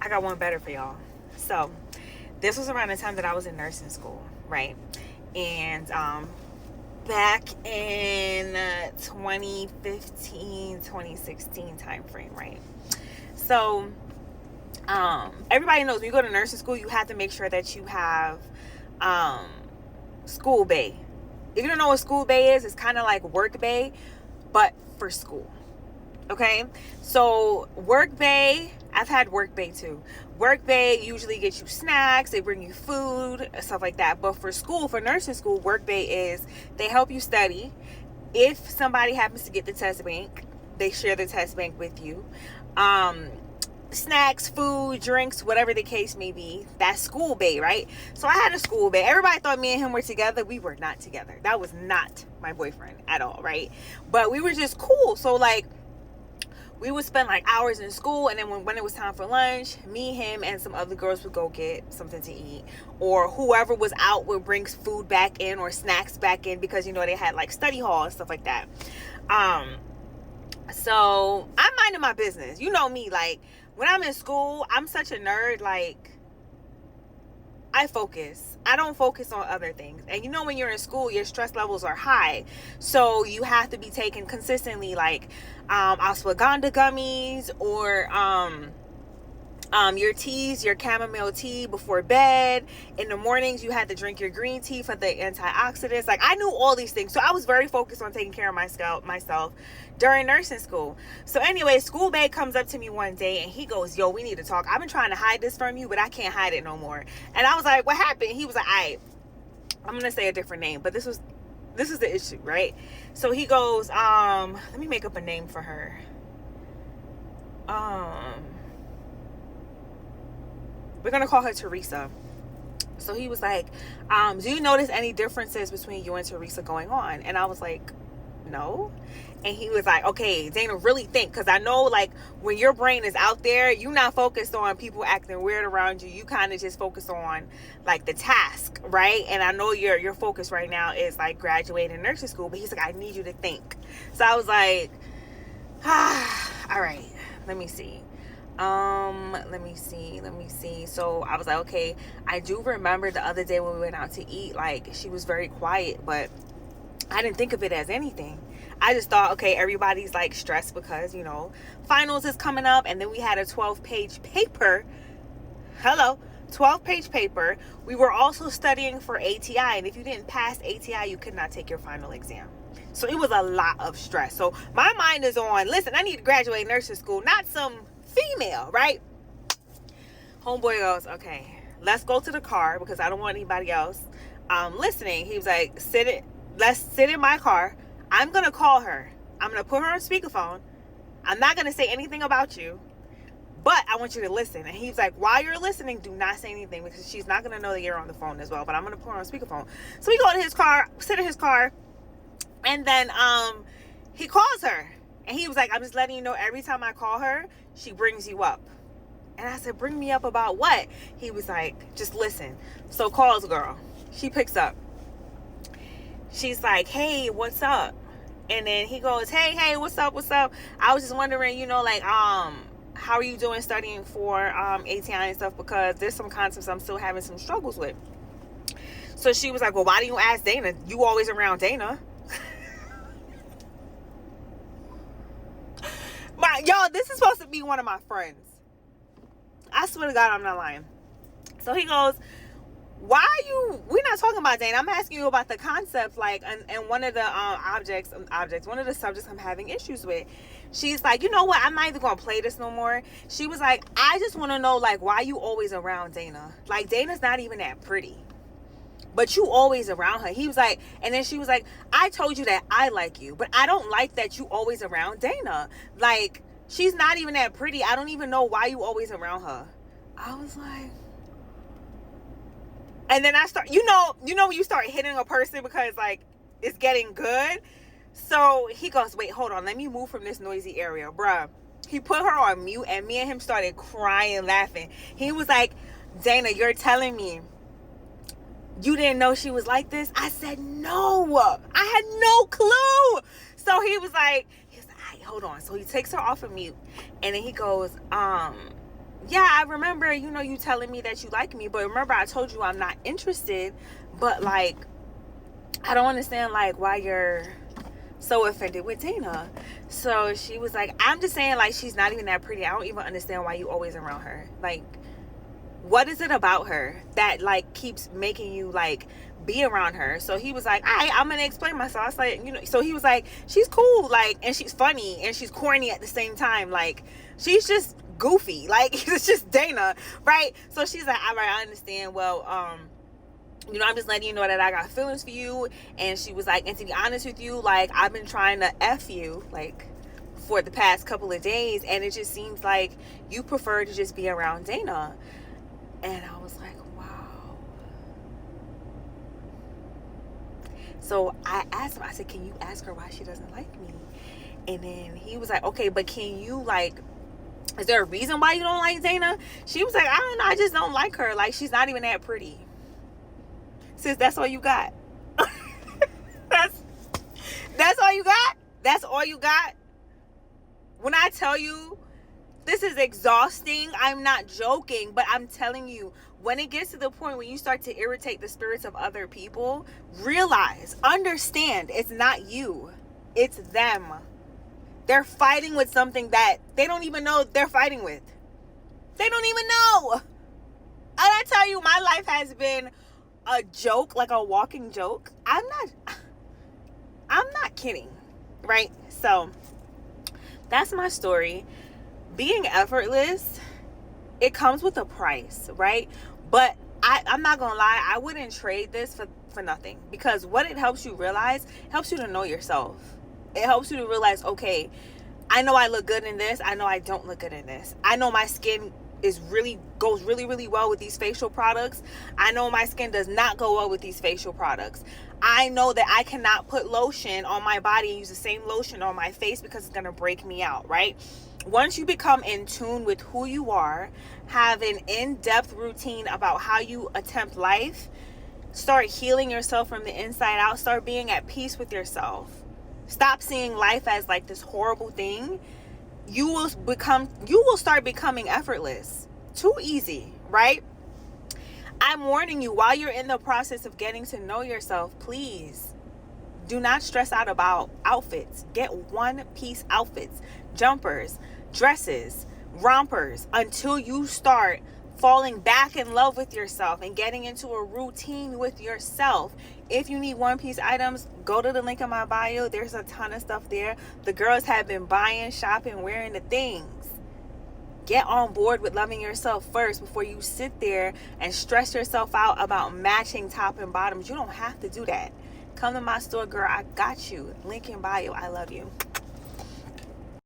I got one better for y'all. So this was around the time that I was in nursing school, right? And back in 2015, 2016 time frame, right? So everybody knows when you go to nursing school, you have to make sure that you have um, school bay. If you don't know what school bay is, it's kind of like work bay, but for school. Okay, so work bay, I've had work bay too. Work bay usually gets you snacks, they bring you food, stuff like that. But for school, for nursing school, work bay is they help you study. If somebody happens to get the test bank, they share the test bank with you. Snacks, food, drinks, whatever the case may be. That's school bay, right? So I had a school bay. Everybody thought me and him were together. We were not together. That was not my boyfriend at all, right? But we were just cool. So like we would spend like hours in school, and then when it was time for lunch, me, him, and some other girls would go get something to eat, or whoever was out would bring food back in or snacks back in, because you know they had like study hall and stuff like that. So I'm minding my business. You know me, like when I'm in school, I'm such a nerd. Like I focus. I don't focus on other things. And you know, when you're in school, your stress levels are high. So you have to be taken consistently, like ashwagandha gummies, or your teas, your chamomile tea before bed. In the mornings, you had to drink your green tea for the antioxidants. Like I knew all these things. So I was very focused on taking care of myself during nursing school. So anyway, school babe comes up to me one day and he goes, yo, we need to talk. I've been trying to hide this from you, but I can't hide it no more. And I was like, what happened? He was like, I'm going to say a different name, but this is the issue, right? So he goes, let me make up a name for her. We're going to call her Teresa. So he was like, do you notice any differences between you and Teresa going on? And I was like, no. And he was like, okay, Dana, really think, because I know like when your brain is out there, you're not focused on people acting weird around you. You kind of just focus on like the task, right? And I know your focus right now is like graduating nursing school, but he's like, I need you to think. So I was like, all right, let me see. So I was like, okay, I do remember the other day when we went out to eat, like she was very quiet, but I didn't think of it as anything. I just thought, okay, everybody's like stressed because, you know, finals is coming up, and then we had a 12-page paper. 12-page paper. We were also studying for ATI, and if you didn't pass ATI, you could not take your final exam. So it was a lot of stress. So my mind is on, listen, I need to graduate nursing school, not some female, right? Homeboy goes, okay, let's go to the car because I don't want anybody else listening. He was like, let's sit in my car. I'm going to call her. I'm going to put her on speakerphone. I'm not going to say anything about you, but I want you to listen. And he's like, while you're listening, do not say anything because she's not going to know that you're on the phone as well, but I'm going to put her on speakerphone. So we go to his car, sit in his car, and then he calls her. And he was like, I'm just letting you know, every time I call her, she brings you up. And I said, bring me up about what? He was like, just listen. So calls girl. She picks up. She's like, hey, what's up? And then he goes, hey, what's up? I was just wondering, you know, like, how are you doing studying for ATI and stuff? Because there's some concepts I'm still having some struggles with. So she was like, well, why do you ask Dana? You always around Dana. Y'all, this is supposed to be one of my friends. I swear to God, I'm not lying. So he goes, we're not talking about Dana. I'm asking you about the concept, like, and one of the one of the subjects I'm having issues with. She's like, you know what? I'm not even going to play this no more. She was like, I just want to know, like, why you always around Dana? Like, Dana's not even that pretty, but you always around her. He was like, and then she was like, I told you that I like you, but I don't like that you always around Dana. Like, she's not even that pretty. I don't even know why you always around her. I was like, and then I start, you know when you start hitting a person because like it's getting good. So he goes, wait, hold on, let me move from this noisy area, bruh. He put her on mute, and me and him started crying, laughing. He was like, Dana, you're telling me you didn't know she was like this? I said, no, I had no clue. So he was like, all right, hold on. So he takes her off of mute, and then he goes, yeah, I remember, you telling me that you like me, but remember I told you I'm not interested, but like, I don't understand like why you're so offended with Dana. So she was like, I'm just saying, like, she's not even that pretty. I don't even understand why you always around her. Like, what is it about her that like keeps making you like be around her? So he was like, I'm gonna explain myself. I was like, so he was like, she's cool, like, and she's funny and she's corny at the same time. Like, she's just goofy. Like, it's just Dana, right? So she's like, all right, I understand. Well, I'm just letting you know that I got feelings for you. And she was like, and to be honest with you, like, I've been trying to F you, like, for the past couple of days, and it just seems like you prefer to just be around Dana. And I was like, wow. So I asked him, I said, can you ask her why she doesn't like me? And then he was like, okay, but can you, like, is there a reason why you don't like Dana? She was like, I don't know, I just don't like her. Like, she's not even that pretty. Sis, that's all you got. that's all you got? That's all you got? When I tell you this is exhausting, I'm not joking, but I'm telling you, when it gets to the point when you start to irritate the spirits of other people, realize, understand, it's not you, it's them. They're fighting with something that they don't even know they're fighting with. They don't even know. And I tell you, my life has been a joke, like a walking joke. I'm not kidding, right? So that's my story. Being effortless, it comes with a price, right? But I'm not gonna lie, I wouldn't trade this for nothing, because what it helps you realize, helps you to know yourself. It helps you to realize, okay, I know I look good in this, I know I don't look good in this. I know my skin goes really, really well with these facial products. I know my skin does not go well with these facial products. I know that I cannot put lotion on my body and use the same lotion on my face because it's gonna break me out, right? Once you become in tune with who you are, have an in-depth routine about how you attempt life, start healing yourself from the inside out, start being at peace with yourself. Stop seeing life as like this horrible thing. You will start becoming effortless. Too easy, right? I'm warning you, while you're in the process of getting to know yourself, please do not stress out about outfits. Get one-piece outfits, jumpers, dresses, rompers, until you start falling back in love with yourself and getting into a routine with yourself. If you need one-piece items, go to the link in my bio. There's a ton of stuff there. The girls have been buying, shopping, wearing the things. Get on board with loving yourself first before you sit there and stress yourself out about matching top and bottoms. You don't have to do that. Come to my store, girl. I got you. Link in bio. I love you.